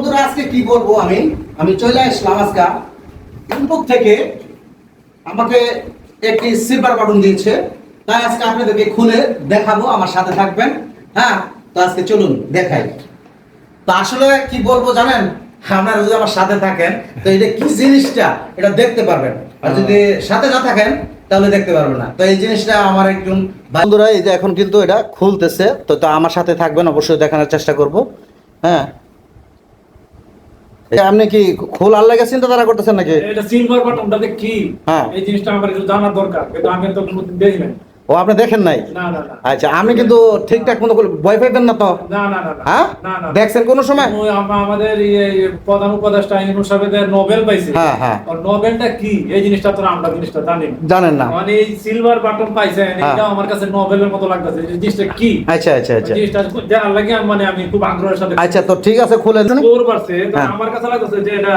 বন্ধুরা আজকে কি বলবো আমি চলে আসলাম আজকে ইনবুক থেকে আমাকে একটি সিলভার বাটন দিয়েছে, তাই আজকে আপনাদেরকে খুলে দেখাবো, আমার সাথে থাকবেন। হ্যাঁ, তো আজকে চলুন দেখাই। তো আসলে কি বলবো জানেন, আপনারা যদি আমার সাথে থাকেন তো এটা কি জিনিসটা এটা দেখতে পারবেন, আর যদি সাথে না থাকেন তাহলে দেখতে পারবেন না। তো এই জিনিসটা আমার একজন বন্ধুরা এই যে এখন কিন্তু এটা খুলতেছে, তো আমার সাথে থাকবেন, অবশ্যই দেখানোর চেষ্টা করব। হ্যাঁ, আপনি কি খোলার লাগে চিন্তাধারা করতেছেন নাকি? এটা সিলভার বাটনটাতে কি? হ্যাঁ, এই জিনিসটা আমার একটু জানার দরকার, কিন্তু আমি তো কোনোদিন দেখি নাই। ও আপনি দেখেন নাই? না না না। আচ্ছা, আমি কিন্তু ঠিকঠাক মতো ভয় পাইবেন না তো? না না না। হ্যাঁ, না না। দেখছেন কোন সময়? আমাদের প্রধান উপদেষ্টা ইউনূস সাহেবের নোবেল পাইছে। হ্যাঁ হ্যাঁ। আর নোবেলটা কি এই জিনিসটা তো আমরা জিনিসটা জানি না। জানেন না? মানে এই সিলভার বাটন পাইছেন, এটা আমার কাছে নোবেলের মতো লাগতেছে। এই জিনিসটা কি? আচ্ছা আচ্ছা আচ্ছা, জিনিসটা জানার লাগে মানে আমি খুব আগ্রহের সাথে। আচ্ছা, তো ঠিক আছে, খুলে দেন। ওর পাশে তো আমার কাছে লাগতেছে যে এটা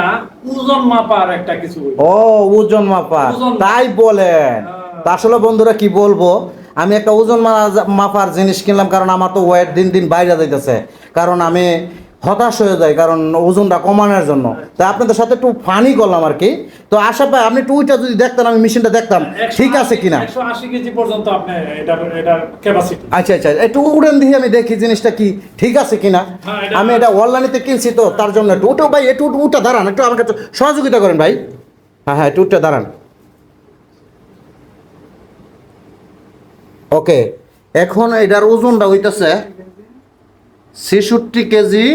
ওজন মাপার একটা কিছু। ও, ওজন মাপার, তাই বলেন? তা আসলে বন্ধুরা কি বলবো, আমি একটা ওজন মাপার জিনিস কিনলাম, কারণ আমার তো ওয়েট দিন দিন বাইরে যাইতেছে, কারণ আমি হতাশ হয়ে যাই, কারণ ওজনটা কমানোর জন্য। তাই আপনাদের সাথে একটু ফানি করলাম আর কি। তো আশা পাই আপনি টুইটা যদি দেখতেন, আমি মেশিনটা দেখতাম ঠিক আছে কিনা। 180 কেজি পর্যন্ত আপনি এটা ক্যাপাসিটি। আচ্ছা আচ্ছা, একটু উড়েন দিয়ে আমি দেখি জিনিসটা কি ঠিক আছে কিনা। আমি এটা অনলাইনেতে কিনছি, তো তার জন্য একটু উঠো ভাই, একটু উঠে দাঁড়ান, একটু আমাকে সহযোগিতা করেন ভাই। হ্যাঁ হ্যাঁ, একটু উঠে দাঁড়ান। ওকে, এখন এটার ওজনটা হইতেছে 66 কেজি